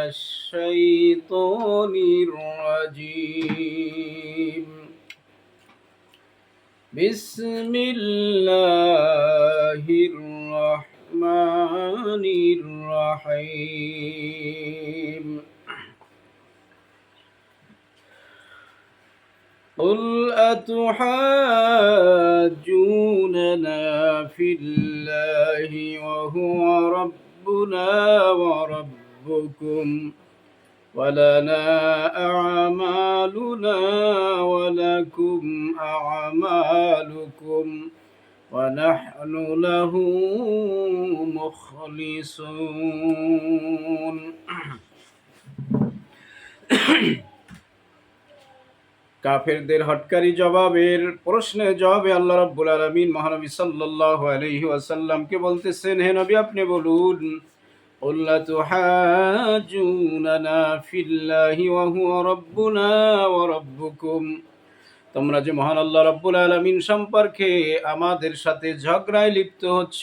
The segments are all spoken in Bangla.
الشيطان الرجيم بسم الله الرحمن الرحيم قل أتحاجوننا في الله وهو ربنا وربكم ولنا أعمالنا ولكم أعمالكم ونحن له مخلصون কাফেরদের হটকারী জবাবের প্রশ্নের জবাবে আল্লাহ রাব্বুল আলামিন মহানবী সাল্লাল্লাহু আলাইহি ওয়াসাল্লামকে বলতেছেন, হে নবী আপনি বলুন, قُلْ أَتُحَاجُّونَنَا فِي اللَّهِ وَهُوَ رَبُّنَا وَرَبُّكُمْ তোমরা যে মহান আল্লাহ রাব্বুল আলামিন সম্পর্কে আমাদের সাথে ঝগড়ায় লিপ্ত হচ্ছ,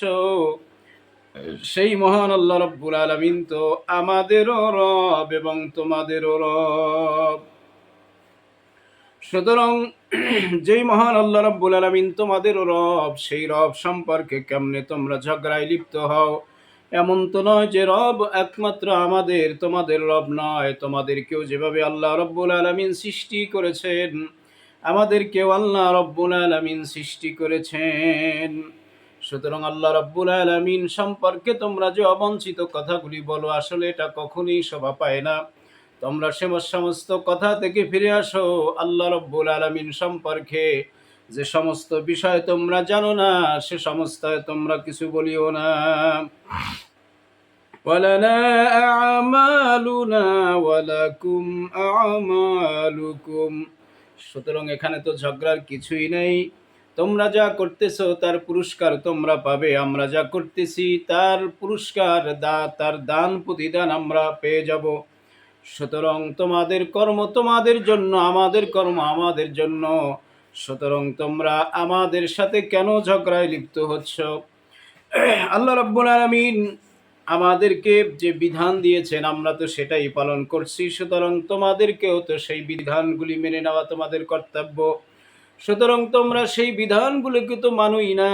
সেই মহান আল্লাহ রাব্বুল আলামিন তো আমাদেরও রব এবং তোমাদেরও রব। সুতরাং যেই মহান আল্লাহ রাব্বুল আলামিন তোমাদেরও রব, সেই রব সম্পর্কে কেমনে তোমরা ঝগড়ায় লিপ্ত হও? এমন তো নয় যে রব একমাত্র আমাদের, তোমাদের রব নয়। তোমাদেরকেও যেভাবে আল্লাহ রাব্বুল আলামিন সৃষ্টি করেছেন, আমাদেরকেও আল্লাহ রাব্বুল আলামিন সৃষ্টি করেছেন। সুতরাং আল্লাহ রাব্বুল আলামিন সম্পর্কে তোমরা যে অবাঞ্ছিত কথাগুলি বলো, আসলে এটা কখনোই শোভা পায় না। তোমরা সমস্ত কথা থেকে ফিরে আসো। আল্লাহ রাব্বুল আলামিন সম্পর্কে যে সমস্ত বিষয় তোমরা জানো না, সে সমস্ত তোমরা কিছু বলিও না। ওয়ালানা আ'মালুনা ওয়ালাকুম আ'মালুকুম। সুতরাং এখানে তো ঝগড়ার কিছুই নেই। তোমরা যা করতেছো তার পুরস্কার তোমরা পাবে, আমরা যা করতেছি তার পুরস্কার, তার দান প্রতিদান আমরা পেয়ে যাব। সুতরাং তোমাদের কর্ম তোমাদের জন্য, আমাদের কর্ম আমাদের জন্য। সুতরাং তোমরা আমাদের সাথে কেন ঝগড়ায় লিপ্ত হচ্ছ? আল্লাহ রাব্বুল আলামিন আমাদেরকে যে বিধান দিয়েছেন আমরা তো সেটাই পালন করছি। সুতরাং তোমাদেরকেও তো সেই বিধানগুলি মেনে নেওয়া তোমাদের কর্তব্য। সুতরাং তোমরা সেই বিধানগুলিকে তো মানুই না,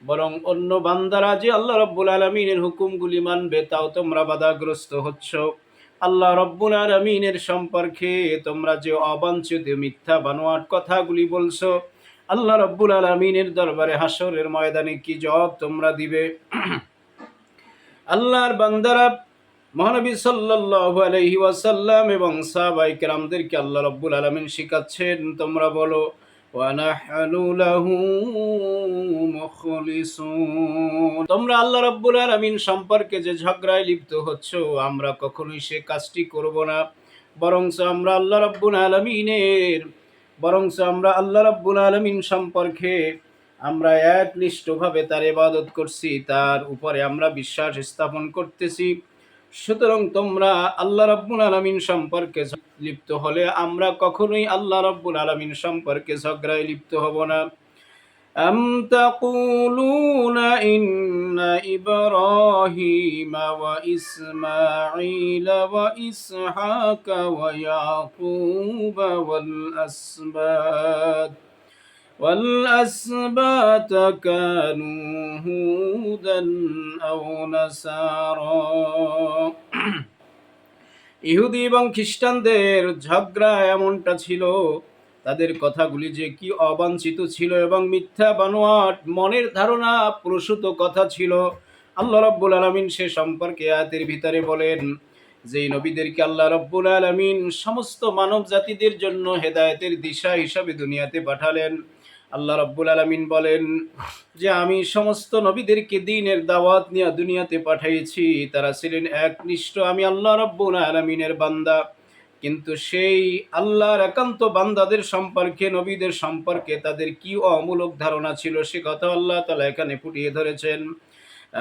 বরং অন্য বান্দারা যে আল্লাহ রাব্বুল আলামিনের হুকুমগুলি মানবে তাও তোমরা বাধাগ্রস্ত হচ্ছ। আল্লাহ রাব্বুল আলামিনের সম্পর্কে তোমরা যে অবাঞ্ছিত মিথ্যা বানোয়াট কথাগুলি বলছো, আল্লাহ রাব্বুল আলামিনের দরবারে হাসরের ময়দানে কি জবাব তোমরা দিবে? আল্লাহর বান্দারা মহানবী সাল্লাল্লাহু আলাইহি ওয়াসাল্লাম এবং সাহাবায়ে কেরামদেরকে আল্লাহ রাব্বুল আলামিন শিখাচ্ছেন, তোমরা বলো ওয়া নাহনু লাহু মুখলিসুন। তোমরা আল্লাহ রাব্বুল আলামিন সম্পর্কে যে ঝগড়ায় লিপ্ত হচ্ছ, আমরা কখনোই সে কাজটি করব না। বরঞ্চ আমরা আল্লাহ রাব্বুল আলামিন সম্পর্কে আমরা একনিষ্ঠভাবে তার ইবাদত করছি, তার উপরে আমরা বিশ্বাস স্থাপন করতেছি। সুতরাং তোমরা আল্লাহ রাব্বুল আলামিন সম্পর্কে লিপ্ত হলে আমরা কখনোই আল্লাহ রাব্বুল আলামিন সম্পর্কে ঝগড়ায় লিপ্ত হব না। আম তাকুলুনা ইন্না ইব্রাহিমা ওয়া ইসমাঈলা ওয়া ইসহাকা ওয়া ইয়াকুবা والأسباط كانوا هودا أو نصارى। ইহুদি এবং খ্রিস্টানদের ঝগড়া এমনটা ছিল, তাদের কথাগুলি যে কি অবাঞ্ছিত ছিল এবং মিথ্যা বানোয়াট মনের ধারণা প্রসূত কথা ছিল। আল্লাহ রাব্বুল আলামিন সে সম্পর্কে আয়াতের ভিতরে বলেন, যেই নবীদেরকে আল্লাহ রাব্বুল আলামিন সমস্ত মানব জাতিদের জন্য হেদায়েতের দিশা হিসাবে দুনিয়াতে পাঠালেন, আল্লাহ রাব্বুল আলামিন বলেন যে আমি সমস্ত নবীদেরকে দ্বীনের দাওয়াত নিয়ে দুনিয়াতে পাঠিয়েছি। তারা ছিলেন একনিষ্ঠ আমি আল্লাহ রাব্বুল আলামিনের বান্দা। কিন্তু সেই আল্লাহর একান্ত বান্দাদের সম্পর্কে, নবীদের সম্পর্কে তাদের কি অমূলক ধারণা ছিল সে কথা আল্লাহ তাআলা এখানে ফুটিয়ে ধরেছেন।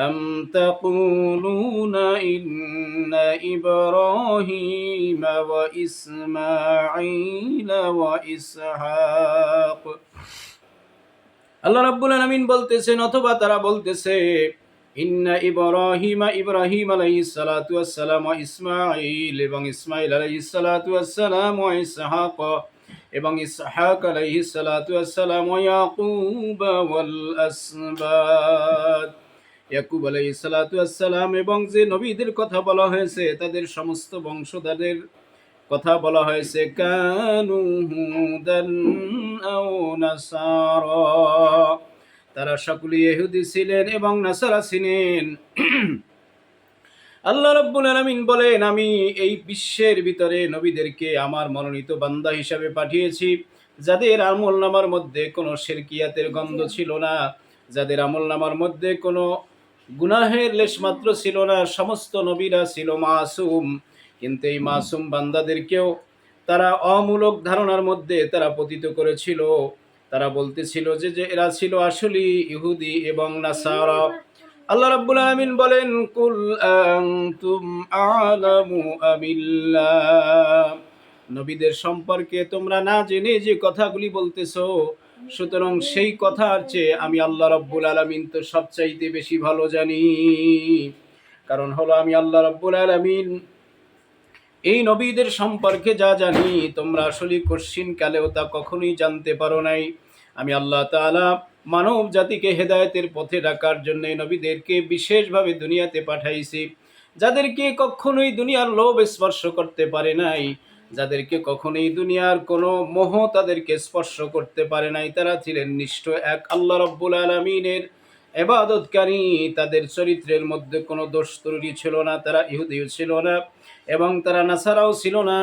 আম তাকুলুনা ইন্না ইব্রাহিমা ওয়া ইসমাঈলা ওয়া ইসহাক। আল্লাহ রাব্বুল আলামিন বলতেছেন, অথবা তারা বলতেছে ইন্না ইব্রাহিম আলাইহিস সালাতু ওয়াসসালাম ওয়া ইসমাঈল এবং ইসমাঈল আলাইহিস সালাতু ওয়াসসালাম ওয়া ইসহাক এবং ইসহাক আলাইহিস সালাতু ওয়াসসালাম ওয়া ইয়াকুব ওয়াল আসবাত। ইয়াকুব আলাইহিস সালাতু ওয়াসসালাম এবং যে নবীদের কথা বলা হয়েছে তাদের সমস্ত বংশধরদের কথা বলা হয়েছে, কানু হুদান আও নাসারা, তারা সকলেই ইহুদি ছিলেন এবং নাসারা ছিলেন। আল্লাহ রাব্বুল আলামিন বলেন, আমি এই বিশ্বের ভিতরে নবীদেরকে আমার মনোনীত বান্দা হিসাবে পাঠিয়েছি, যাদের আমলনামার মধ্যে কোনো শিরকিয়াতের গন্ধ ছিল না, যাদের আমলনামার মধ্যে কোনো গুনাহের লেশমাত্র ছিল না। সমস্ত নবীরা ছিল মাসুম, কিন্তু এই মাসুম বান্দাদেরকেও তারা অমূলক ধারণার মধ্যে তারা পতিত করেছিল। তারা বলতেছিল যে এরা ছিল আসলে ইহুদি এবং নাসারা। আল্লাহ রাব্বুল আলামিন বলেন, কুল আনতুম আ'লামু আমিল্লাহ, নবীদের সম্পর্কে তোমরা না জেনে যে কথাগুলি বলতেছো, সুতরাং সেই কথার চেয়ে আমি আল্লাহ রাব্বুল আলামিন তো সবচাইতে বেশি ভালো জানি। কারণ হলো আমি আল্লাহ রাব্বুল আলামিন এই নবীদের সম্পর্কে যা জানি তোমরা আসলে কশ্চিন কালেও তা কখনোই জানতে পারো নাই। আমি আল্লাহ তাআলা মানব জাতিকে হেদায়েতের পথে রাখার জন্য নবীদেরকে বিশেষভাবে দুনিয়াতে পাঠাইছি, যাদেরকে কখনোই দুনিয়ার লোভ স্পর্শ করতে পারে নাই, যাদেরকে কখনোই দুনিয়ার কোনো মোহ তাদেরকে স্পর্শ করতে পারে নাই। তারা ছিলেন নিষ্ঠ এক আল্লাহ রাব্বুল আলামিনের ইবাদতকারী। তাদের চরিত্রের মধ্যে কোনো দোষ ত্রুটি ছিল না, তারা ইহুদিও ছিল না এবং তারা নাসারাও ছিল না।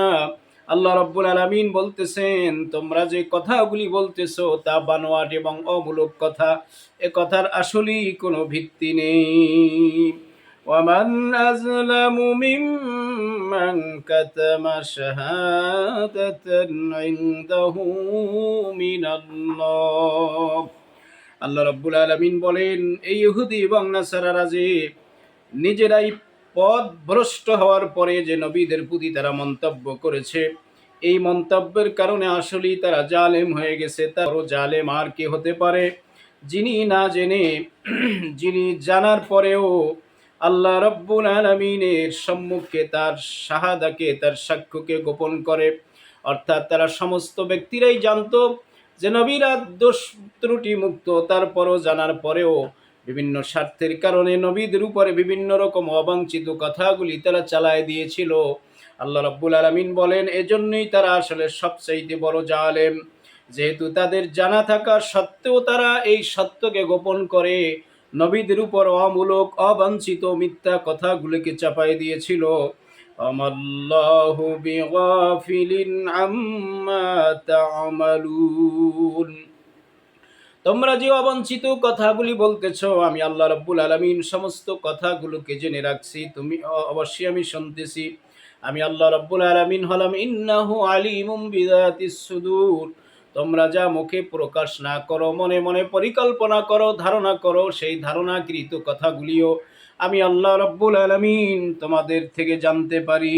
আল্লাহ রাব্বুল আলামিন বলতেছেন, তোমরা যে কথাগুলি বলতেছো তা বানোয়াট এবং অমূলক কথা, এ কথার আসলেই কোনো ভিত্তি নেই। ওয়ামান আযলামু মিম্মান কাতামা শাহাদাতান ইনদাহু মিনাল্লাহ। আল্লাহ রাব্বুল আলামিন বলেন, এই ইহুদি এবং নাসারারা যে নিজেরাই পথ ভ্রষ্ট হওয়ার পরে যে নবীদের প্রতি তারা মন্তব্য করেছে, এই মন্তব্যের কারণে আসলেই তারা জালেম হয়ে গেছে। তারও জালেম আর কে হতে পারে, যিনি না জেনে যিনি জানার পরেও আল্লাহ রাব্বুল আলামিনের সম্মুখে তার শাহাদাকে, তার সাক্ষ্যকে গোপন করে। অর্থাৎ তারা সমস্ত ব্যক্তিরাই জানতো যে নবীরা দোষ ত্রুটি মুক্ত, তারপরও জানার পরেও বিভিন্ন স্বার্থের কারণে নবীদের উপরে বিভিন্ন রকম অবাঞ্ছিত কথাগুলি তারা চালায় দিয়েছিল। আল্লাহ রাব্বুল আলামিন বলেন, এজন্যই তারা আসলে সবচাইতে বড় জালেম, যেহেতু তাদের জানা থাকা সত্ত্বেও তারা এই সত্যকে গোপন করে নবীদের উপর অমূলক অবাঞ্ছিত মিথ্যা কথাগুলিকে চাপাই দিয়েছিল। আমাল্লাহু বিগাফিলিন আম্মা তা'মালুন, তোমরা যে অবাঞ্ছিত কথাগুলি বলতেছো, আমি আল্লাহ রাব্বুল আলামিন সমস্ত কথাগুলোকে জেনে রাখছি, তুমি অবশ্যই আমি শুনতেছি। আমি আল্লাহ রাব্বুল আলামিন হলাম ইন্নাহু আলিমুম বিযাতিস সুদূর, তোমরা যা মুখে প্রকাশ না করো, মনে মনে পরিকল্পনা করো, ধারণা করো, সেই ধারণাকৃত কথাগুলিও আমি আল্লাহ রাব্বুল আলামিন তোমাদের থেকে জানতে পারি।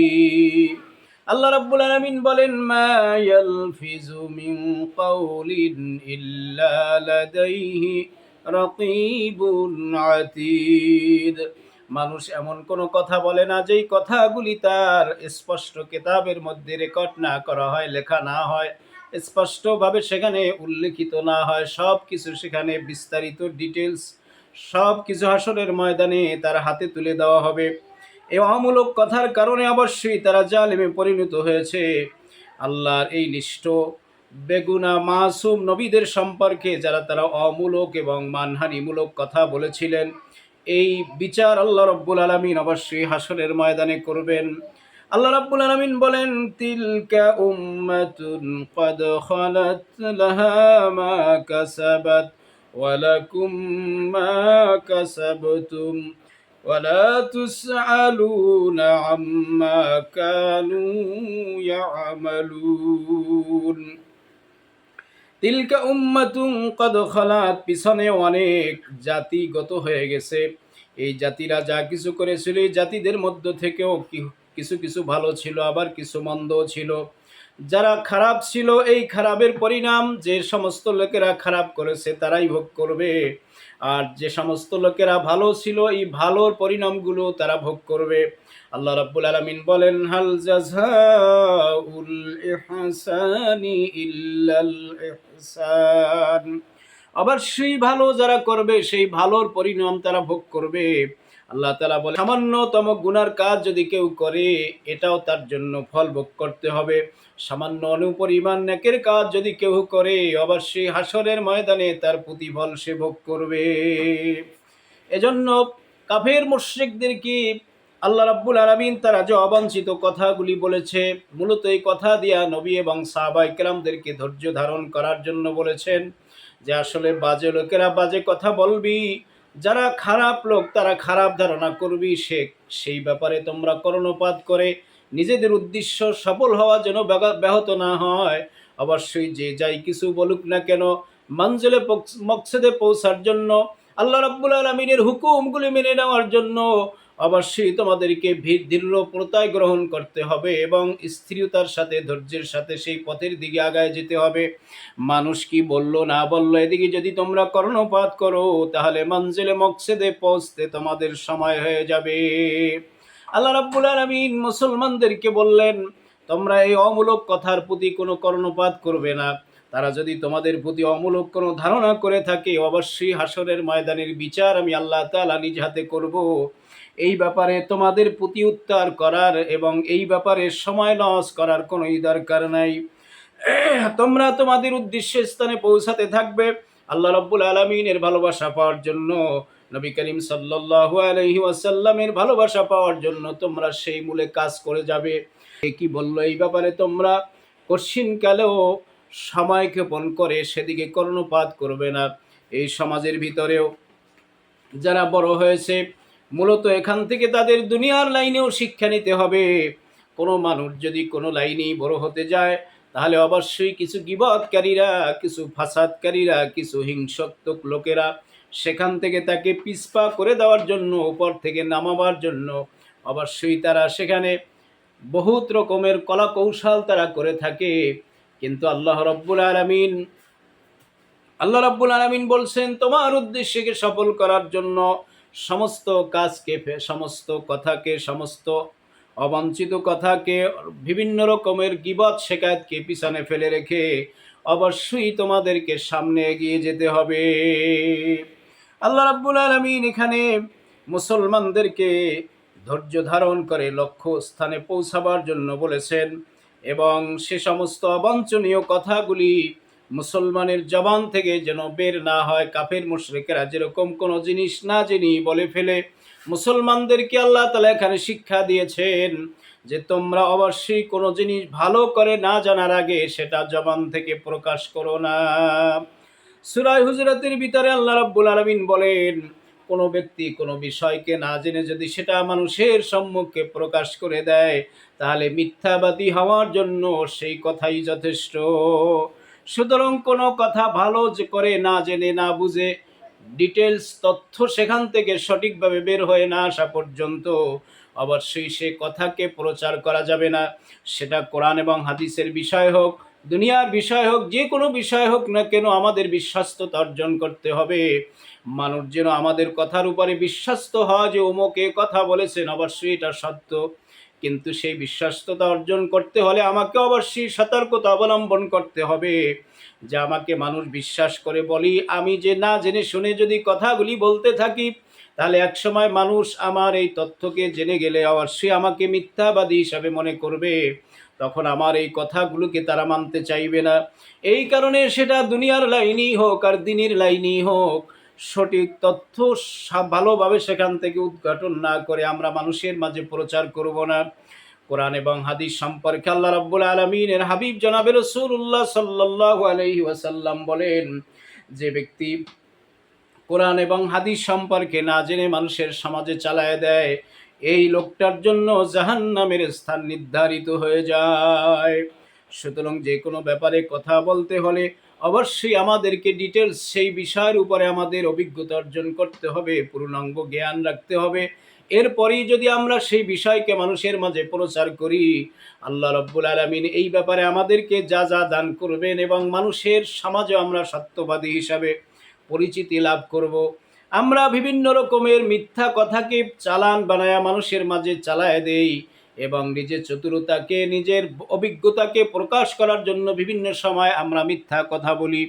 আল্লাহ রাব্বুল আলামিন বলেন, মা ইয়ালফিজু মিন কাউলিন ইল্লা লাদাইহি রাকিবুন আতীদ, মানুষ এমন কোনো কথা বলে না যেই কথাগুলি তার স্পষ্ট কিতাবের মধ্যে রেকর্ড না করা হয়, লেখা না হয়, স্পষ্টভাবে সেখানে উল্লেখিত না হয়। সব কিছু সেখানে বিস্তারিত ডিটেলস সব কিছু হাসরের ময়দানে তার হাতে তুলে দেওয়া হবে। এই অমূলক কথার কারণে অবশ্যই তারা জালেমে পরিণত হয়েছে। আল্লাহর এই নিষ্ঠ বেগুনা মাসুম নবীদের সম্পর্কে যারা তারা অমূলক এবং মানহানিমূলক কথা বলেছিলেন, এই বিচার আল্লাহ রাব্বুল আলামিন অবশ্যই হাসরের ময়দানে করবেন। আল্লাহ রাব্বুল আলামিন বলেন, তিলকা উম্মাতুন ক্বাদ খালাত লাহা মা কাসাবাত ওয়া লাকুম মা কাসাবতুম ওয়ালা তুসআলুনা আম্মা কানু ইয়ামালুন। তিলকা উম্মাতুন ক্বাদ খালাত, পিছনে অনেক জাতি গত হয়ে গেছে। এই জাতিরা যা কিছু করেছিল, এই জাতিদের মধ্য থেকেও কিছু কিছু ভালো ছিল, আবার কিছু মন্দও ছিল। যারা খারাপ ছিল এই খারাপের পরিণাম যে সমস্ত লোকেরা খারাপ করেছে তারাই ভোগ করবে, আর যে সমস্ত লোকেরা ভালো ছিল এই ভালোর পরিণামগুলো তারা ভোগ করবে। আল্লাহ রাব্বুল আলামিন বলেন, হাল জাযাউল ইহসানি ইল্লাল ইহসান। অবশ্যই ভালো যারা করবে সেই ভালোর পরিণাম তারা ভোগ করবে। আল্লাহ তাআলা বলে, সামান্যতম গুনার কাজ যদি কেউ করে এটাও তার জন্য ফল ভোগ করতে হবে। সামান্য অনুপরিমাণ নেকের কাজ যদি কেউ করে অবশ্যই হাসরের ময়দানে তার প্রতিফল সে ভোগ করবে। এজন্য কাফের মুশরিকদের কি আল্লাহ রাব্বুল আলামিন তারা যে অবাঞ্ছিত কথাগুলি বলেছে, মূলত এই কথা দিয়া নবী এবং সাহাবায়ে কেরামদেরকে ধৈর্য ধারণ করার জন্য বলেছেন, যে আসলে বাজে লোকেরা বাজে কথা বলবি, যারা খারাপ লোক তারা খারাপ ধারণা করবি, সেই ব্যাপারে তোমরা কর্ণপাত করে নিজেদের উদ্দেশ্য সফল হওয়া যেন ব্যাহত না হয়। অবশ্যই যে যাই কিছু বলুক না কেন, মঞ্জিলে মকসদে পৌঁছার জন্য, আল্লাহ রাব্বুল আলামিনের হুকুমগুলি মেনে নেওয়ার জন্য অবশ্যই তোমাদেরকে দৃঢ়প্রত্যয় গ্রহণ করতে হবে এবং স্থিরতার সাথে ধৈর্যের সাথে সেই পথের দিকে আগায় যেতে হবে। মানুষ কি বললো না বললো এদিকে যদি তোমরা কর্ণপাত করো তাহলে মঞ্জিলে মকসদে পৌঁছতে তোমাদের সময় হয়ে যাবে। আল্লাহ রাব্বুল আলামিন মুসলমানদেরকে বললেন, তোমরা এই অমূলক কথার প্রতি কোনো কর্ণপাত করবে না। তারা যদি তোমাদের প্রতি অমূলক কোনো ধারণা করে থাকে অবশ্যই হাসরের ময়দানের বিচার আমি আল্লাহ তাআলা নিজ হাতে করব। এই ব্যাপারে তোমাদের প্রতি উত্তর করার এবং এই ব্যাপারে সময় লস করার কোনো দরকার নাই। তোমরা তোমাদের উদ্দেশ্য স্থানে পৌঁছাতে থাকবে। আল্লাহ রাব্বুল আলামিনের ভালোবাসা পাওয়ার জন্য, নবী করিম সাল্লাল্লাহু আলাইহি ওয়াসাল্লামের ভালোবাসা পাওয়ার জন্য তোমরা সেই মূলে কাজ করে যাবে। কি বললো এই ব্যাপারে তোমরা কশিনকালেও সময় ক্ষেপণ করে সেদিকে কর্ণপাত করবে না। এই সমাজের ভিতরেও যারা বড় হয়েছে মূলত এখান থেকে তাদের দুনিয়ার লাইনেও শিক্ষা নিতে হবে। কোনো মানুষ যদি কোনো লাইনেই বড় হতে যায় তাহলে অবশ্যই কিছু গীবতকারীরা, কিছু ফাসাদকারীরা, কিছু হিংসাত্মক লোকেরা সেখান থেকে তাকে পিছপা করে দেওয়ার জন্য, উপর থেকে নামাবার জন্য অবশ্যই তারা সেখানে বহুত রকমের কলা কৌশল তারা করে থাকে। কিন্তু আল্লাহ রাব্বুল আলামিন বলছেন, তোমার উদ্দেশ্যকে সফল করার জন্য সমস্ত কাজকে, সমস্ত কথাকে, সমস্ত অবাঞ্ছিত কথাকে, বিভিন্ন রকমের গীবত শেকায়েতকে পিছনে ফেলে রেখে অবশ্যই তোমাদেরকে সামনে এগিয়ে যেতে হবে। আল্লাহ রাব্বুল আলামিন এখানে মুসলমানদেরকে ধৈর্য ধারণ করে লক্ষ্য স্থানে পৌঁছাবার জন্য বলেছেন এবং সে সমস্ত অবাঞ্ছনীয় কথাগুলি মুসলমানের জবান থেকে যেন বের না হয়। কাফের মুশরিকেরা যেরকম কোনো জিনিস না জেনে বলে ফেলে, মুসলমানদেরকে আল্লাহ তাআলা এখানে শিক্ষা দিয়েছেন যে তোমরা অবশ্যই কোনো জিনিস ভালো করে না জানার আগে সেটা জবান থেকে প্রকাশ করো না। সূরা হুজুরাতের ভিতরে আল্লাহ রাব্বুল আলামিন বলেন, কোনো ব্যক্তি কোনো বিষয়কে না জেনে যদি সেটা মানুষের সম্মুখে প্রকাশ করে দেয় তাহলে মিথ্যাবাদী হওয়ার জন্য সেই কথাই যথেষ্ট। সুতরাং কোনো কথা ভালো যে করে না জেনে না বুঝে ডিটেলস তথ্য সেখান থেকে সঠিকভাবে বের হয়ে না আসা পর্যন্ত অবশ্যই সে কথাকে প্রচার করা যাবে না। সেটা কোরআন এবং হাদিসের বিষয় হোক, দুনিয়ার বিষয় হোক, যে কোনো বিষয় হোক না কেন আমাদের বিশ্বস্ততা অর্জন করতে হবে। মানুষ যেন আমাদের কথার উপরে বিশ্বস্ত হয় যে অমুকে কথা বলেছেন অবশ্যই এটা সত্য, কিন্তু সেই বিশ্বস্ততা অর্জন করতে হলে আমাকে অবশ্যই সতর্কতা অবলম্বন করতে হবে যে আমাকে মানুষ বিশ্বাস করে বলি, আমি যে না জেনে শুনে যদি কথাগুলি বলতে থাকি তাহলে একসময় মানুষ আমার এই তথ্যকে জেনে গেলে অবশ্যই আমাকে মিথ্যাবাদী হিসাবে মনে করবে, তখন আমার এই কথাগুলোকে তারা মানতে চাইবে না। এই কারণে সেটা দুনিয়ার লাইনই হোক আর দিনের লাইনই হোক, সঠিক তথ্য ভালোভাবে সেখান থেকে উদ্ঘাটন না করে আমরা মানুষের মাঝে প্রচার করব না। কোরআন এবং হাদিস সম্পর্কে আল্লাহ রাব্বুল আলামিনের হাবিব জনাবে রাসূলুল্লাহ সাল্লাল্লাহু আলাইহি ওয়াসাল্লাম বলেন, যে ব্যক্তি কোরআন এবং হাদিস সম্পর্কে না জেনে মানুষের সমাজে চালায় দেয় এই লোকটার জন্য জাহান্নামের স্থান নির্ধারিত হয়ে যায়। সুতরাং যে কোনো ব্যাপারে কথা বলতে হলে অবশ্যই আমাদেরকে ডিটেলস সেই বিষয়ের উপরে আমাদের অভিজ্ঞতা অর্জন করতে হবে, পূর্ণাঙ্গ জ্ঞান রাখতে হবে। এরপরেই যদি আমরা সেই বিষয়কে মানুষের মাঝে প্রচার করি, আল্লাহ রাব্বুল আলামিন এই ব্যাপারে আমাদেরকে যা যা দান করবেন এবং মানুষের সমাজে আমরা সত্যবাদী হিসাবে পরিচিতি লাভ করব। আমরা বিভিন্ন রকমের মিথ্যা কথাকে চালান বানায়া মানুষের মাঝে চালায় দেই এবং নিজের চতুরতাকে, নিজের অভিজ্ঞতাকে প্রকাশ করার জন্য বিভিন্ন সময় আমরা মিথ্যা কথা বলি।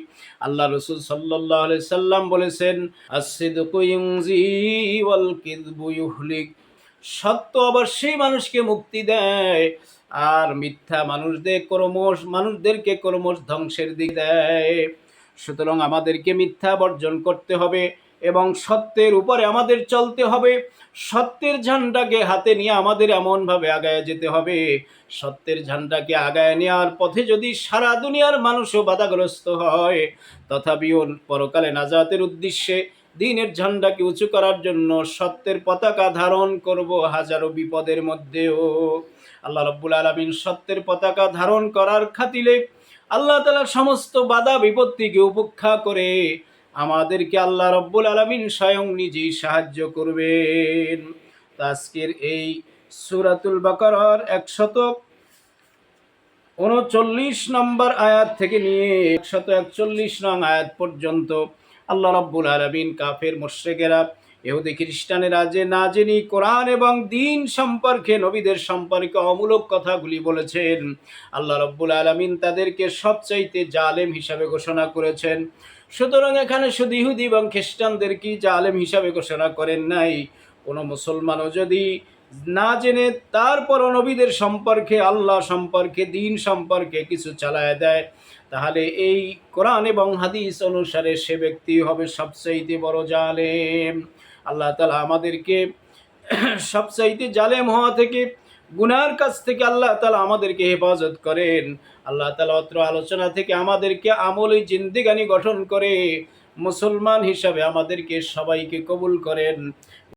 আল্লাহ রসুল সাল্লাল্লাহু আলাইহি সাল্লাম বলেছেন, আস-সিদকু ইউনজি ওয়াল কিযবু ইউহলিক। সত্য অবশ্যই মানুষকে মুক্তি দেয়, আর মিথ্যা মানুষদেরকে ক্রমশ ধ্বংসের দিকে দেয়। সুতরাং আমাদেরকে মিথ্যা বর্জন করতে হবে এবং সত্যের উপরে আমাদের চলতে হবে। সত্যের ঝান্ডাকে হাতে নিয়ে আমাদের এমনভাবে আগায় যেতে হবে, সত্যের ঝান্ডাকে আগায় নেওয়ার পথে যদি সারা দুনিয়ার মানুষও বাধাগ্রস্ত হয়, তথাপিও পরকালে নাজাতের উদ্দেশ্যে দ্বীনের ঝান্ডাকে উঁচু করার জন্য সত্যের পতাকা ধারণ করব হাজারো বিপদের মধ্যেও। আল্লাহ রাব্বুল আলামিন সত্যের পতাকা ধারণ করার খাতিরে আল্লাহ তাআলা সমস্ত বাধা বিপত্তিকে উপেক্ষা করে আমাদেরকে আল্লাহ রাব্বুল আলামিন স্বয়ং নিজেই সাহায্য করবেন। তো আজকের এই সূরাতুল বাকারার 139 নম্বর আয়াত থেকে নিয়ে 141 নং আয়াত পর্যন্ত আল্লাহ রাব্বুল আলামিন কাফের মুশরিকেরা, ইহুদি খ্রিস্টানেরা যে না জেনে কোরআন এবং দ্বীন সম্পর্কে, নবীদের সম্পর্কে অমূলক কথাগুলি বলেছেন, আল্লাহ রাব্বুল আলামিন তাদেরকে সবচাইতে জালেম হিসাবে ঘোষণা করেছেন। সুতরাং এখানে শুধু ইহুদি এবং খ্রিস্টানদেরকে জালেম হিসাবে ঘোষণা করেন নাই। কোনো মুসলমানও যদি না জেনে তারপর নবীদের সম্পর্কে, আল্লাহ সম্পর্কে, দ্বীন সম্পর্কে কিছু চালায় দেয়, তাহলে এই কোরআন এবং হাদিস অনুসারে সে ব্যক্তি হবে সবচাইতে বড় জালেম। আল্লাহ তাআলা আমাদেরকে সবচাইতে জালেম হওয়া থেকে, গুনার কাছ থেকে আল্লাহ তাআলা আমাদেরকে হেফাজত করেন। আল্লাহ তাআলা অত্র আলোচনা থেকে আমাদেরকে আমলি জিন্দেগানি গঠন করে মুসলমান হিসাবে আমাদেরকে সবাইকে কবুল করেন।